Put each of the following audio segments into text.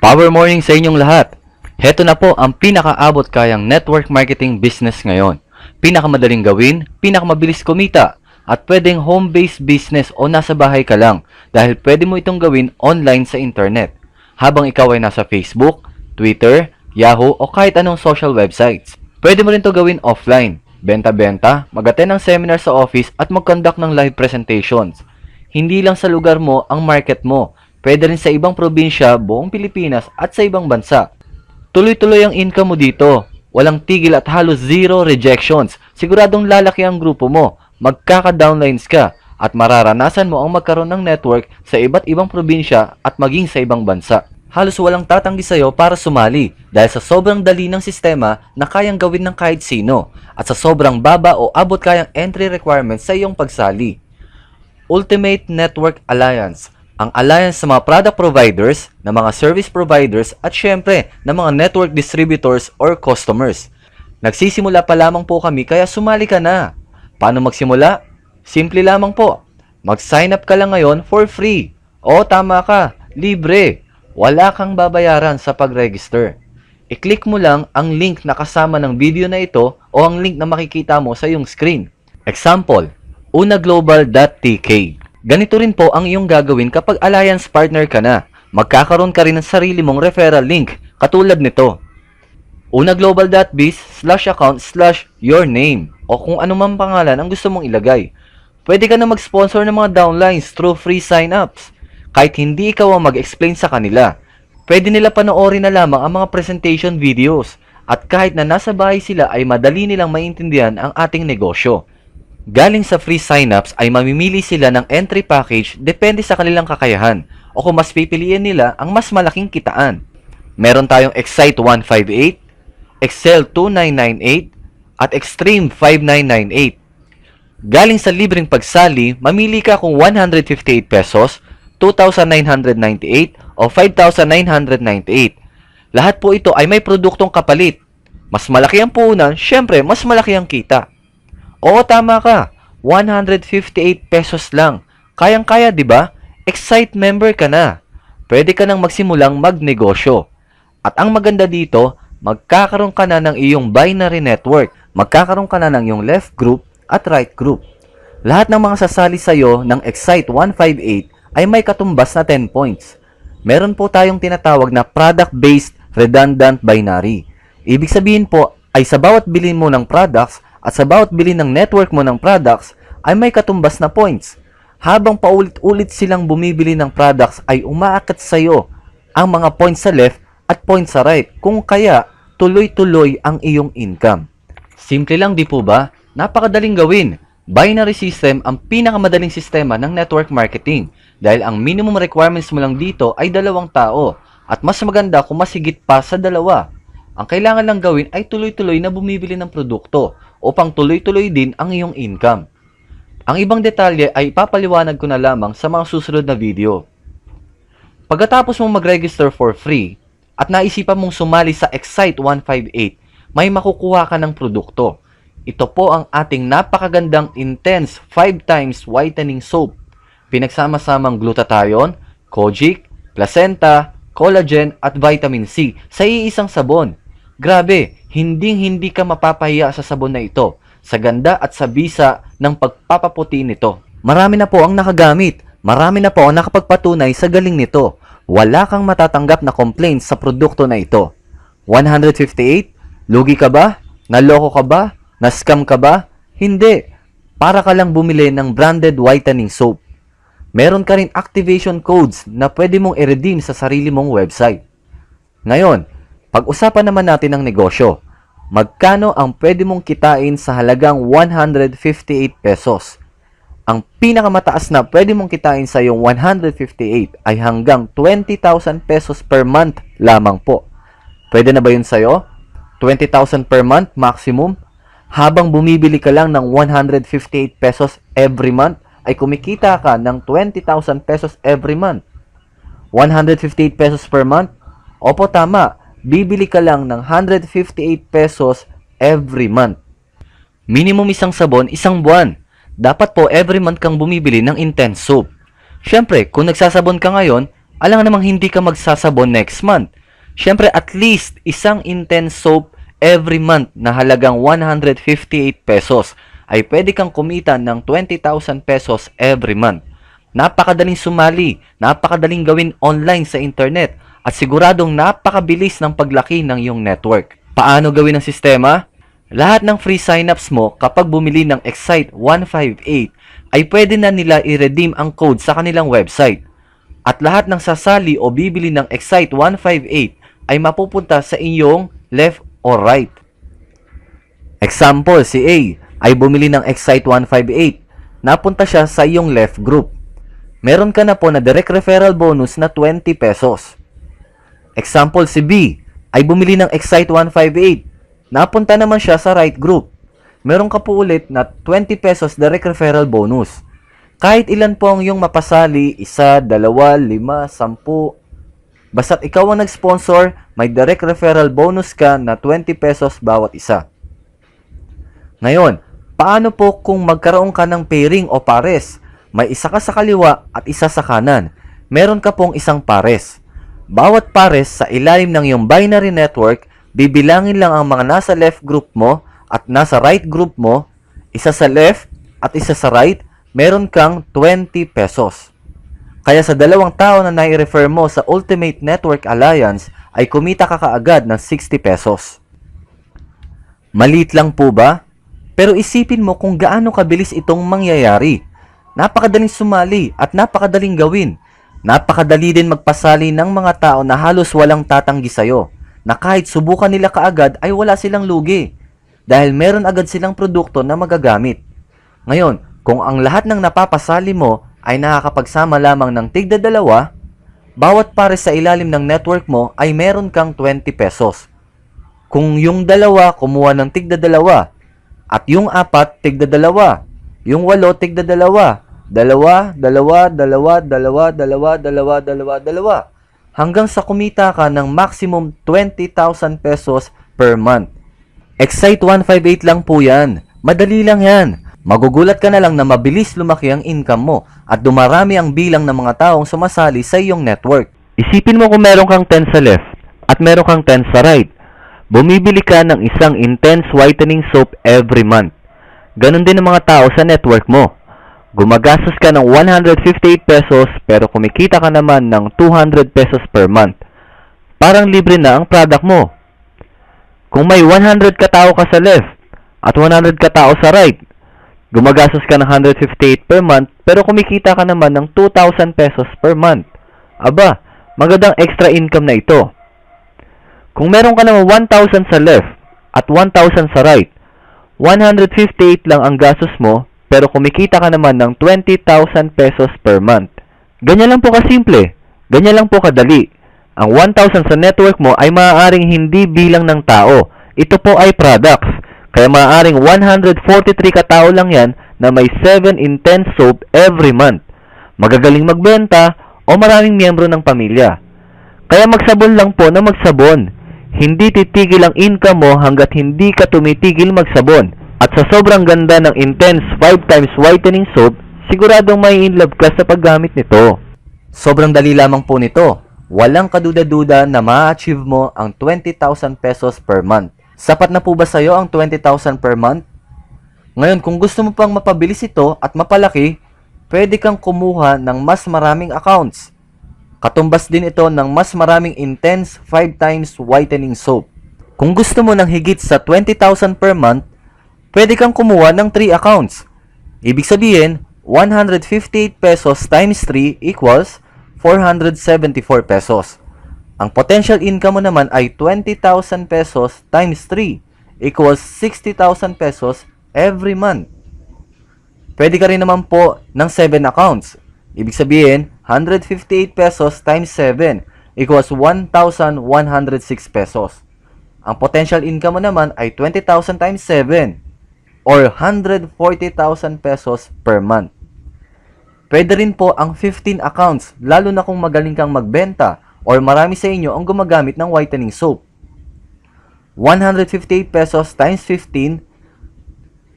Power morning sa inyong lahat. Heto na po ang pinakaabot kayang network marketing business ngayon. Pinakamadaling gawin, pinakamabilis kumita, at pwedeng home-based business o nasa bahay ka lang dahil pwede mo itong gawin online sa internet. Habang ikaw ay nasa Facebook, Twitter, Yahoo o kahit anong social websites. Pwede mo rin ito gawin offline. Benta-benta, mag-attend ng seminar sa office at mag-conduct ng live presentations. Hindi lang sa lugar mo ang market mo. Pwede rin sa ibang probinsya, buong Pilipinas at sa ibang bansa. Tuloy-tuloy ang income mo dito. Walang tigil at halos zero rejections. Siguradong lalaki ang grupo mo. Magkaka-downlines ka at mararanasan mo ang magkaroon ng network sa iba't ibang probinsya at maging sa ibang bansa. Halos walang tatanggi sa'yo para sumali dahil sa sobrang dali ng sistema na kayang gawin ng kahit sino at sa sobrang baba o abot kayang entry requirements sa iyong pagsali. Ultimate Network Alliance, ang alliance sa mga product providers, ng mga service providers at syempre ng mga network distributors or customers. Nagsisimula pa lamang po kami kaya sumali ka na. Paano magsimula? Simple lamang po. Mag-sign up ka lang ngayon for free. O tama ka, libre. Wala kang babayaran sa pag-register. I-click mo lang ang link na kasama ng video na ito o ang link na makikita mo sa iyong screen. Example, unaglobal.tk. Ganito rin po ang iyong gagawin kapag alliance partner ka na. Magkakaroon ka rin ng sarili mong referral link katulad nito. unaglobal.biz/account/yourname o kung anumang pangalan ang gusto mong ilagay. Pwede ka na mag-sponsor ng mga downlines through free sign-ups. Kahit hindi ikaw ang mag-explain sa kanila, pwede nila panoorin na lamang ang mga presentation videos at kahit na nasa bahay sila ay madali nilang maintindihan ang ating negosyo. Galing sa free sign-ups ay mamimili sila ng entry package depende sa kanilang kakayahan o kung mas pipiliin nila ang mas malaking kitaan. Meron tayong Excite 158, Excel 2998 at Extreme 5998. Galing sa libreng pagsali, mamili ka kung 158 pesos, 2,998 o 5,998. Lahat po ito ay may produktong kapalit. Mas malaki ang puhunan, syempre mas malaki ang kita. Oo, tama ka. 158 pesos lang. Kayang-kaya, di ba? Excite member ka na. Pwede ka nang magsimulang magnegosyo. At ang maganda dito, magkakaroon ka na ng iyong binary network. Magkakaroon ka na ng iyong left group at right group. Lahat ng mga sasali sa'yo ng Excite 158 ay may katumbas na 10 points. Meron po tayong tinatawag na product-based redundant binary. Ibig sabihin po ay sa bawat bilhin mo ng products at sa bawat bilhin ng network mo ng products ay may katumbas na points. Habang paulit-ulit silang bumibili ng products ay umaakyat sa iyo ang mga points sa left at points sa right. Kung kaya, tuloy-tuloy ang iyong income. Simple lang di po ba? Napakadaling gawin. Binary system ang pinakamadaling sistema ng network marketing dahil ang minimum requirements mo lang dito ay 2 tao at mas maganda kung mas higit pa sa 2. Ang kailangan lang gawin ay tuloy-tuloy na bumibili ng produkto upang tuloy-tuloy din ang iyong income. Ang ibang detalye ay ipapaliwanag ko na lamang sa mga susunod na video. Pagkatapos mong mag-register for free at naisipan mong sumali sa Excite 158, may makukuha ka ng produkto. Ito po ang ating napakagandang intense 5 times whitening soap. Pinagsama-samang glutathione, kojic, placenta, collagen at vitamin C sa iisang sabon. Grabe, hindi ka mapapahiya sa sabon na ito, sa ganda at sa bisa ng pagpapaputi nito. Marami na po ang nakagamit, marami na po ang nakapagpatunay sa galing nito. Wala kang matatanggap na complaints sa produkto na ito. 158? Lugi ka ba? Naloko ka ba? Na-scam ka ba? Hindi. Para ka lang bumili ng branded whitening soap. Meron ka rin activation codes na pwede mong i-redeem sa sarili mong website. Ngayon, pag-usapan naman natin ang negosyo. Magkano ang pwede mong kitain sa halagang 158 pesos? Ang pinakamataas na pwede mong kitain sa iyong 158 ay hanggang 20,000 pesos per month lamang po. Pwede na ba yun sa'yo? 20,000 per month maximum? Habang bumibili ka lang ng 158 pesos every month, ay kumikita ka ng 20,000 pesos every month. 158 pesos per month? Opo, tama. Bibili ka lang ng 158 pesos every month. Minimum isang sabon, isang buwan. Dapat po every month kang bumibili ng intense soap. Syempre, kung nagsasabon ka ngayon, Alam namang hindi ka magsasabon next month. Siyempre, at least isang intense soap every month na halagang 158 pesos ay pwede kang kumita ng 20,000 pesos every month. Napakadaling sumali, napakadaling gawin online sa internet, at siguradong napakabilis ng paglaki ng iyong network. Paano gawin ang sistema? Lahat ng free signups mo kapag bumili ng Excite 158 ay pwede na nila i-redeem ang code sa kanilang website. At lahat ng sasali o bibili ng Excite 158 ay mapupunta sa inyong left or right. Example, si A ay bumili ng Excite 158. Napunta siya sa iyong left group. Meron ka na po na direct referral bonus na 20 pesos. Example, si B ay bumili ng Excite 158. Napunta naman siya sa right group. Meron ka po ulit na 20 pesos direct referral bonus. Kahit ilan po ang iyong mapasali, 1, 2, 5, 10. Basta't ikaw ang nag-sponsor, may direct referral bonus ka na 20 pesos bawat isa. Ngayon, paano po kung magkaroon ka ng pairing o pares? May isa ka sa kaliwa at isa sa kanan. Meron ka pong isang pares. Bawat pares sa ilalim ng iyong binary network, bibilangin lang ang mga nasa left group mo at nasa right group mo. Isa sa left at isa sa right, meron kang 20 pesos. Kaya sa dalawang tao na nai-refer mo sa Ultimate Network Alliance, ay kumita ka kaagad ng 60 pesos. Maliit lang po ba? Pero isipin mo kung gaano kabilis itong mangyayari. Napakadaling sumali at napakadaling gawin. Napakadali din magpasali ng mga tao na halos walang tatanggi sa'yo, na kahit subukan nila kaagad ay wala silang lugi, dahil meron agad silang produkto na magagamit. Ngayon, kung ang lahat ng napapasali mo ay nakakapagsama lamang ng tigda-dalawa, bawat pares sa ilalim ng network mo ay meron kang 20 pesos. Kung yung dalawa kumuha ng tigda-dalawa, at yung 4 tigda-dalawa, yung 8 tigda-dalawa, dalawa, hanggang sa kumita ka ng maximum 20,000 pesos per month. Excite 158 lang po yan. Madali lang yan. Magugulat ka na lang na mabilis lumaki ang income mo at dumarami ang bilang ng mga taong sumasali sa iyong network. Isipin mo kung meron kang 10 sa left at meron kang 10 sa right. Bumibili ka ng isang intense whitening soap every month. Ganon din ang mga tao sa network mo. Gumagastos ka ng 158 pesos pero kumikita ka naman ng 200 pesos per month. Parang libre na ang product mo. Kung may 100 katao ka sa left at 100 katao sa right, gumagastos ka ng 158 per month pero kumikita ka naman ng 2,000 pesos per month. Aba, magandang extra income na ito. Kung meron ka naman 1,000 sa left at 1,000 sa right, 158 lang ang gastos mo pero kumikita ka naman ng 20,000 pesos per month. Ganyan lang po kasimple. Ganyan lang po kadali. Ang 1,000 sa network mo ay maaaring hindi bilang ng tao. Ito po ay products. Kaya maaaring 143 katao lang yan na may 7 intense soap every month. Magagaling magbenta o maraming miyembro ng pamilya. Kaya magsabon lang po na magsabon. Hindi titigil ang income mo hanggat hindi ka tumitigil magsabon. At sa sobrang ganda ng intense 5 times whitening soap, siguradong may in love ka sa paggamit nito. Sobrang dali lamang po nito. Walang kaduda-duda na ma-achieve mo ang 20,000 pesos per month. Sapat na po ba sa'yo ang 20,000 per month? Ngayon, kung gusto mo pang mapabilis ito at mapalaki, pwede kang kumuha ng mas maraming accounts. Katumbas din ito ng mas maraming intense 5 times whitening soap. Kung gusto mo ng higit sa 20,000 per month, pwede kang kumuha ng 3 accounts. Ibig sabihin, 158 pesos times 3 equals 474 pesos. Ang potential income mo naman ay 20,000 pesos times 3 equals 60,000 pesos every month. Pwede ka rin naman po ng 7 accounts. Ibig sabihin, 158 pesos times 7 equals 1,106 pesos. Ang potential income mo naman ay 20,000 times 7 or 140,000 pesos per month. Pwede rin po ang 15 accounts, lalo na kung magaling kang magbenta or marami sa inyo ang gumagamit ng whitening soap. 158 pesos times 15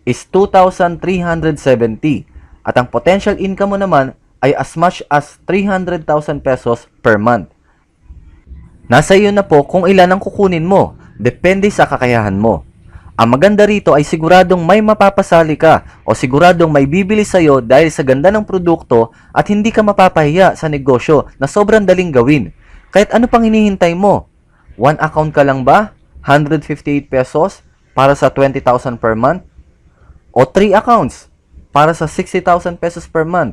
is 2,370 at ang potential income mo naman ay as much as 300,000 pesos per month. Nasa iyo na po kung ilan ang kukunin mo, depende sa kakayahan mo. Ang maganda rito ay siguradong may mapapasali ka o siguradong may bibili sa iyo dahil sa ganda ng produkto at hindi ka mapapahiya sa negosyo na sobrang daling gawin. Kahit ano pang hinihintay mo? One account ka lang ba? 158 pesos para sa 20,000 per month? O 3 accounts para sa 60,000 pesos per month?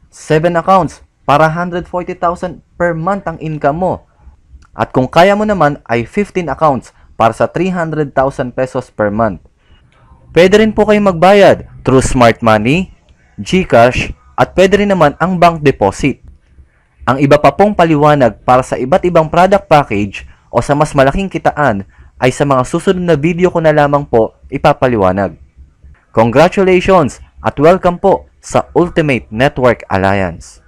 7 accounts para 140,000 per month ang income mo? At kung kaya mo naman ay 15 accounts para sa 300,000 pesos per month. Pwede rin po kayong magbayad through Smart Money, GCash, at pwede rin naman ang bank deposit. Ang iba pa pong paliwanag para sa iba't ibang product package o sa mas malaking kitaan ay sa mga susunod na video ko na lamang po ipapaliwanag. Congratulations at welcome po sa Ultimate Network Alliance.